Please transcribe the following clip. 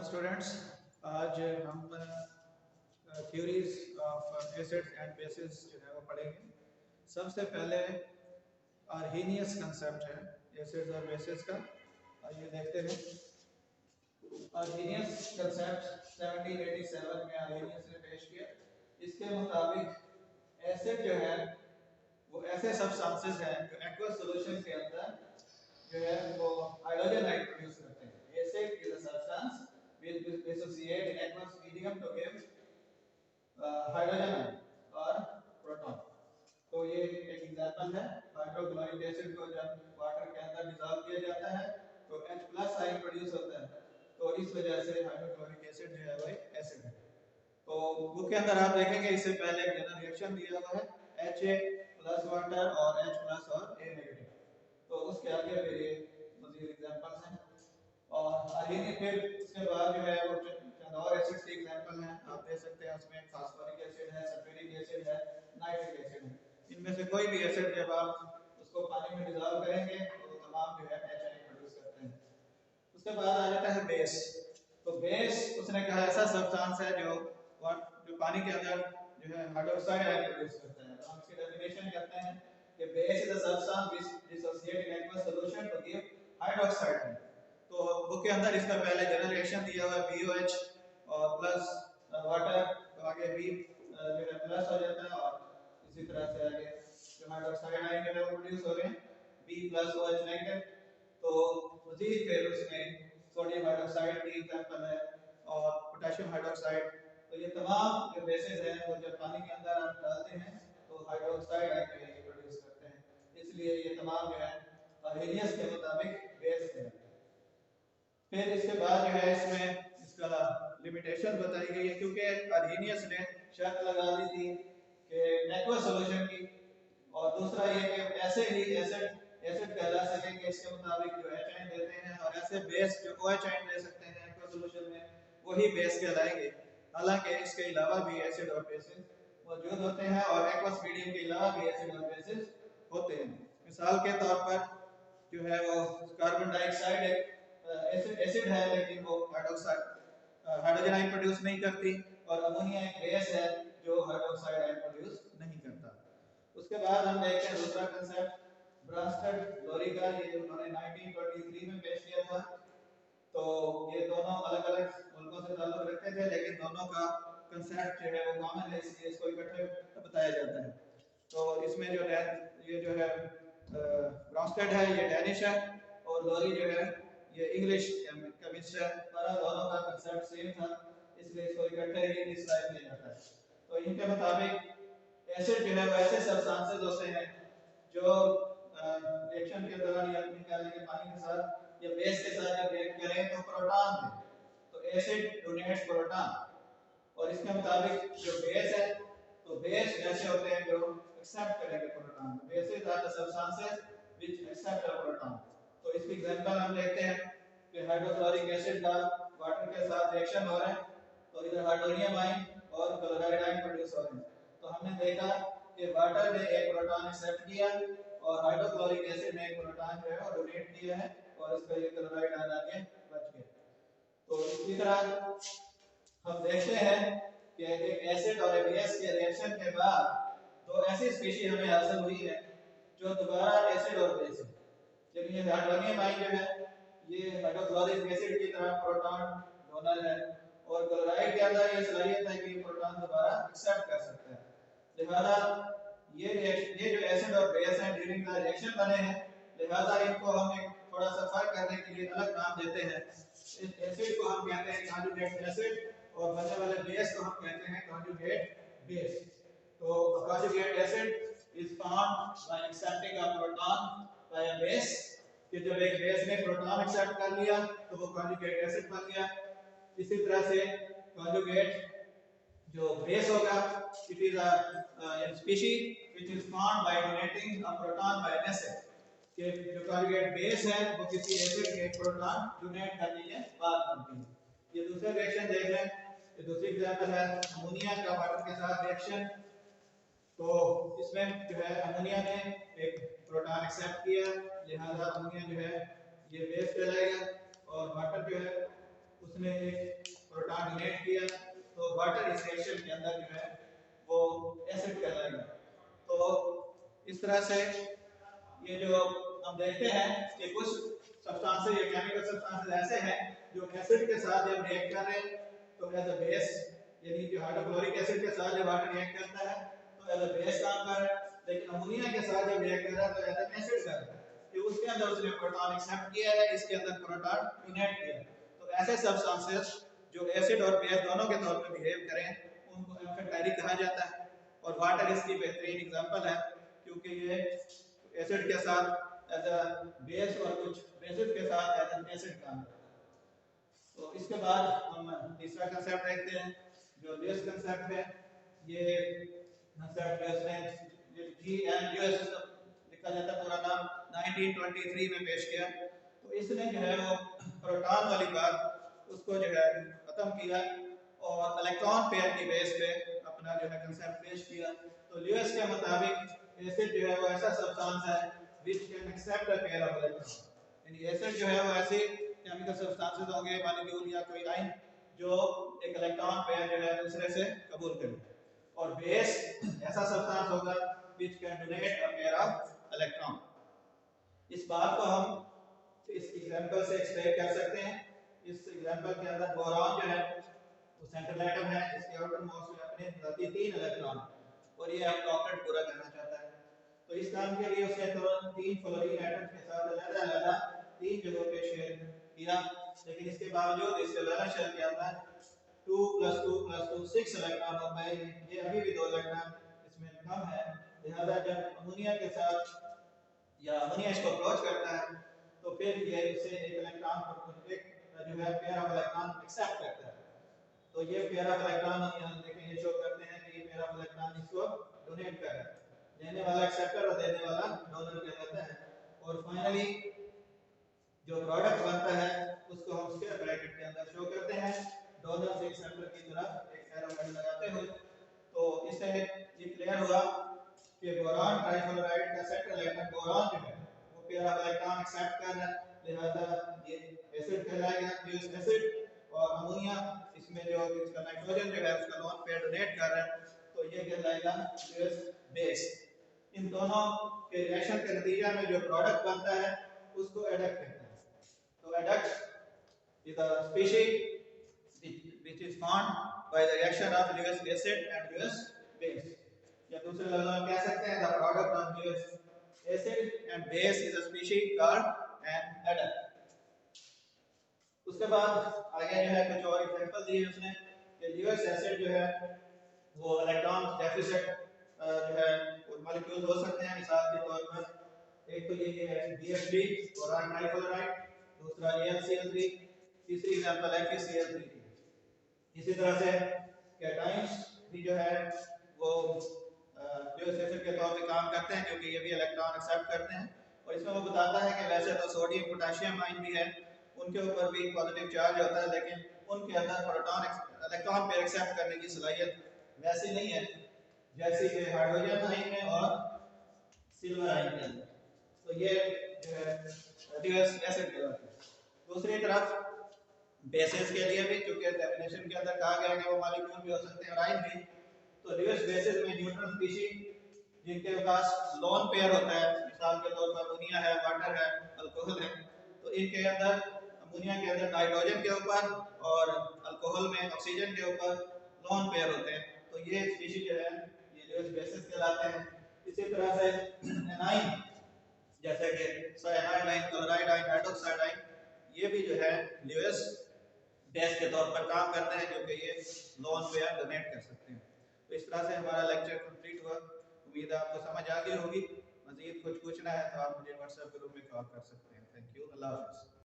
Morning students. आज हम theories of acids and bases जो है वो पढ़ेंगे। सबसे पहले आर्हीनियस कंसेप्ट है एसिड्स और बेसिस का। आइए देखते हैं। आर्हीनियस कंसेप्ट 1787 में आर्हीनियस ने पेश किया। इसके मुताबिक एसिड जो है वो ऐसे सब्सटेंसेस हैं जो एक्वस सॉल्यूशन के अंदर जो है वो हाइड्रोजन आयन प्रोड्यूस करते हैं। Acid is a substance which dissociate in aqueous medium to give hydrogen ion और प्रोटॉन। तो ये एक एग्जांपल है। हाइड्रोक्लोरिक एसिड को जब वाटर के अंदर डिसॉल्व किया जाता है तो H+ आयन प्रोड्यूस होता है। तो इस वजह से हाइड्रोक्लोरिक एसिड जो है वो एसिड है। तो बुक के अंदर आप देखेंगे इससे पहले एक जनरल रिएक्शन दिया हुआ है Ha+ वाटर और H+ और A-। तो उसके आगे फिर ये मज़ीद एग्जांपल्स हैं। और आर्हीनियस फिर उसके बाद जो है वो चंद और एसिड्स के एग्जांपल हैं। आप देख सकते हैं उसमें फास्फोरिक एसिड है, सल्फ्यूरिक एसिड है, नाइट्रिक एसिड है। इनमें से कोई भी एसिड जब आप उसको पानी में डिसॉल्व करेंगे तो तमाम जो है HI प्रोड्यूस करते हैं। उसके बाद आ जाता है बेस। तो बेस उसने कहा ऐसा सब्सटेंस है जो पानी के अंदर जो है हाइड्रोक्साइड आयन प्रोड्यूस करता है। हम इसकी डेफिनेशन करते हैं कि base is a substance which dissociate in aqueous solution to give hydroxide ion. तो बुक के अंदर इसका पहले जनरल रिएक्शन दिया हुआ है BOH और प्लस वाटर, तो आगे B जो है प्लस हो जाता है और इसी तरह से आगे जो हाइड्रोक्साइड आयन है वो प्रोड्यूस हो रहे हैं B+OH नेगेटिव। तो मजीद फिर उसमें सोडियम हाइड्रोक्साइड की एग्जांपल है और पोटेशियम हाइड्रोक्साइड। तो ये तमाम जो बेसेस हैं वो जब पानी के अंदर आप डालते हैं तो हाइड्रोक्साइड आयन जो है ये प्रोड्यूस करते हैं। इसलिए ये तमाम जो है आर्हीनियस के मुताबिक बेस है। फिर इसके बाद जो है इसमें इसका लिमिटेशन बताई गई है, क्योंकि आर्हीनियस ने शर्त लगा दी थी कि एक्वस सॉल्यूशन की, और दूसरा ये कि ऐसे ही एसिड कहला सकेंगे इसके मुताबिक जो H आयन देते हैं, और ऐसे बेस जो OH आयन दे सकते हैं एक्वस सॉल्यूशन में वही बेस कहलाएंगे। हालांकि इसके अलावा भी एसिड और बेसिस मौजूद होते हैं और एक्वस मीडियम के अलावा भी एसिड और बेसिस होते हैं। मिसाल के तौर पर जो है वो कार्बन डाइऑक्साइड एक एसिड है लेकिन वो हाइड्रोजन आयन प्रोड्यूस नहीं करती, और अमोनिया एक बेस है जो हाइड्रोक्साइड आयन प्रोड्यूस नहीं करता। उसके बाद हम देखते हैं दूसरा कांसेप्ट ब्रांस्टेड लोरी का। ये उन्होंने 1923 में पेश किया था। तो ये दोनों अलग अलग मुल्कों से ताल्लुक रखते थे लेकिन दोनों का कांसेप्ट जो है वो कॉमन है, इसलिए इसको इकट्ठे बताया जाता है। तो इसमें जो है ये जो है ब्रांस्टेड है ये डेनिश है और लोरी जो है ये इंग्लिश केमिस्ट है। पर दोनों का कांसेप्ट सेम था, इसलिए इसको इकट्ठे ही डिस्क्राइब किया जाता है। तो इनके मुताबिक एसिड जो है वो ऐसे सब्सटेंसेस होते हैं जो रिएक्शन के दौरान या निकालने पानी के साथ या बेस के साथ जब रिएक्ट करें तो प्रोटॉन दें। तो एसिड डोनेट्स प्रोटॉन, और इसके मुताबिक जो बेस है तो बेस ऐसे होते हैं जो एक्सेप्ट करेंगे proton. Basis are the substances which accept a proton. तो इसकी एग्जांपल हम देखते हैं कि हाइड्रोक्लोरिक एसिड का वाटर के साथ रिएक्शन हो रहा है, तो इधर हाइड्रोनियम आयन और क्लोराइड आयन प्रोड्यूस हो रहे हैं। तो हमने देखा कि वाटर ने एक प्रोटॉन एक्सेप्ट किया और हाइड्रोक्लोरिक एसिड ने एक प्रोटॉन जो है वो डोनेट किया है, और इसका ये क्लोराइड आयन आगे बच गया। तो इसी तरह हम देखते हैं कि एक एसिड और एक बेस के रिएक्शन के बाद दो ऐसी स्पीशीज हमें हासिल हुई है जो दोबारा एसिड और बेस है। जब ये हाइड्रोनियम आयन जो है ये हाइड्रोक्लोरिक एसिड की तरह प्रोटॉन डोनर है, और क्लोराइड के अंदर ये सलाहियत है कि प्रोटॉन दोबारा एक्सेप्ट कर सकता है। लिहाजा ये जो एसिड और बेस हैं ड्यूरिंग द रिएक्शन बने हैं, लिहाजा इनको हम एक थोड़ा सा फर्क करने के लिए अलग नाम देते हैं। इस एसिड को हम कहते हैं कॉन्जुगेट एसिड और बनने वाले बेस को हम कहते हैं कॉन्जुगेट बेस। तो conjugate acid is formed by accepting a proton by a base, कि जब एक बेस ने प्रोटॉन एक्सेप्ट कर लिया तो वो कॉन्जुगेट एसिड बन गया। इसी तरह से कॉन्जुगेट जो बेस होगा it is a species which is formed by donating a proton by an acid, कि जो कॉन्जुगेट बेस है वो किसी एसिड के प्रोटॉन डोनेट करने के बाद बनती है। ये दूसरा रिएक्शन देख लें। ये दूसरी एग्जांपल है अमोनिया का वाटर के साथ रिएक्शन। तो इसमें जो है अमोनिया ने एक प्रोटॉन एक्सेप्ट किया, लिहाजा अमोनिया जो है ये बेस कहलाएगा, और वाटर जो है उसने एक प्रोटॉन डोनेट किया, तो वाटर इस रिएक्शन के अंदर जो है वो एसिड कहलाएगा। तो इस तरह से ये जो हम देखते हैं कि कुछ सब्सटेंसेस या केमिकल सब्सटेंसेस ऐसे हैं जो एसिड के साथ जब रिएक्ट कर रहे हैं तो एज अ बेस, यानी कि हाइड्रोक्लोरिक एसिड के साथ जब वाटर रिएक्ट करता है तो एज अ बेस काम कर रहा है, लेकिन अमोनिया के साथ जब रिएक्ट कर रहा है तो एज अ एसिड कर रहा है कि उसके अंदर उसने प्रोटॉन एक्सेप्ट किया है, इसके अंदर प्रोटॉन डोनेट किया है। तो ऐसे सब्सटेंसेस जो एसिड और बेस दोनों के तौर पर बिहेव करें उनको एम्फेटाइरिक कहा जाता है, और वाटर इसकी बेहतरीन एग्जांपल है क्योंकि ये एसिड के साथ एज अ बेस और कुछ बेसिस के साथ एज एन एसिड काम करता है। तो इसके बाद हम तीसरा कंसेप्ट देखते हैं जो लुईस कंसेप्ट है। ये कंसेप्ट ने GMUS लिखा जाता है पूरा नाम, 1923 में पेश किया। तो इसने जो है वो प्रोटॉन वाली बात उसको जो है खत्म किया और इलेक्ट्रॉन पेयर की बेस पे अपना जो है कंसेप्ट पेश किया। तो लुईस के मुताबिक एसिड जो है वो ऐसा सब्सटेंस है which can accept a pair of electrons, यानी एसिड जो है वो ऐसी केमिकल सब्सटेंसेस होंगे, मॉलिक्यूल या कोई आयन जो एक इलेक्ट्रॉन पेयर जो है दूसरे से कबूल करे, और बेस ऐसा सब्सटेंस होगा which can donate a pair of electron। इस बात को हम इस एग्जांपल से एक्सप्लेन कर सकते हैं। इस एग्जांपल के अंदर बोरॉन जो है वो सेंट्रल एटम है, इसके आउटर मोस्ट में अपने 3 इलेक्ट्रॉन और ये अब ऑक्टेट पूरा करना चाहता है। तो इस काम के लिए उसने तो 3 फ्लोरीन एटम के साथ अलग-अलग 3 जगहों पे शेयर किया, लेकिन इसके बावजूद इसके वैलेंस शेल के अंदर 2 + 2 + 2 6 इलेक्ट्रॉन हो गए। ये अभी भी 2 इलेक्ट्रॉन इसमें कम है, लिहाजा जब अमोनिया के साथ या अमोनिया इसको अप्रोच करता है तो फिर ये इसे एक इलेक्ट्रॉन को एक जो है पेयर ऑफ इलेक्ट्रॉन एक्सेप्ट करता है। तो ये पेयर ऑफ इलेक्ट्रॉन हम यहां देखें, ये शो करते हैं कि ये पेयर ऑफ इलेक्ट्रॉन इसको डोनेट कर रहा है, लेने वाला एक्सेप्टर और देने वाला डोनर कहलाता है। और फाइनली जो प्रोडक्ट बनता है उसको हम स्क्वायर ब्रैकेट के अंदर शो करते हैं डोनर से एक्सेप्टर की तरफ एक एरो हेड लगाते हुए। तो इससे ये क्लियर हुआ कि बोरान ट्राइफ्लोराइड का सेंट्रल एटम बोरान जो है वो पेयर ऑफ इलेक्ट्रॉन एक्सेप्ट कर रहा है, लिहाजा ये एसिड कहलाएगा लुईस एसिड, और अमोनिया इसमें जो इसका नाइट्रोजन जो है उसका लोन पेयर डोनेट कर रहा है तो ये कहलाएगा लुईस बेस। इन दोनों के रिएक्शन के नतीजे में जो प्रोडक्ट बनता है उसको एडक्ट कहते हैं। तो adduct is a species which is formed by the reaction of Lewis acid and Lewis base, या दूसरे लफ्जों में कह सकते हैं the product of Lewis acid and base is a species called an adduct। उसके बाद आगे जो है कुछ और एग्जांपल दिए उसने कि Lewis acid जो है वो इलेक्ट्रॉन डेफिसिट जो है मॉलिक्यूल हो सकते हैं। मिसाल के तौर पर एक तो ये है BF3 बोरान ट्राइफ्लोराइड, दूसरा AlCl3, तीसरी एग्जांपल है FeCl3। इसी तरह से कैटायंस भी जो है वो लुईस एसिड के तौर पे काम करते हैं क्योंकि ये भी इलेक्ट्रॉन एक्सेप्ट करते हैं। और इसमें वो बताता है कि वैसे तो सोडियम पोटेशियम आयन भी है, उनके ऊपर भी पॉजिटिव चार्ज होता है, लेकिन उनके अंदर प्रोटॉन इलेक्ट्रॉन पेयर एक्सेप्ट करने की सलाहियत वैसी नहीं है जैसी कि हाइड्रोजन आयन में और सिल्वर आयन के अंदर। तो ये जो है लुईस एसिड कहलाता है। दूसरी तरफ बेसिस के लिए भी, क्योंकि डेफिनेशन के अंदर कहा गया है कि वो मॉलिक्यूल भी हो सकते हैं और आयन भी, तो लुईस बेसिस में न्यूट्रल स्पीशीज जिनके पास लोन पेयर होता है, मिसाल के तौर पर अमोनिया है, वाटर है, अल्कोहल है, तो इनके अंदर अमोनिया के अंदर नाइट्रोजन के ऊपर और अल्कोहल में ऑक्सीजन के ऊपर लोन पेयर होते हैं। तो ये स्पीशीज जो है ये लुईस बेसिस कहलाते हैं। इसी तरह से एनाइन जैसे कि cyanide ion, chloride ion, hydroxide ion, ये भी जो है लुईस बेस के तौर पर काम करते हैं क्योंकि ये लोन पेयर डोनेट कर सकते हैं। तो इस तरह से हमारा लेक्चर कंप्लीट हुआ। उम्मीद है आपको समझ आ गई होगी। मजीद कुछ पूछना है तो आप मुझे व्हाट्सएप ग्रुप में कॉल कर सकते हैं। Thank you. अल्लाह हाफ़िज़।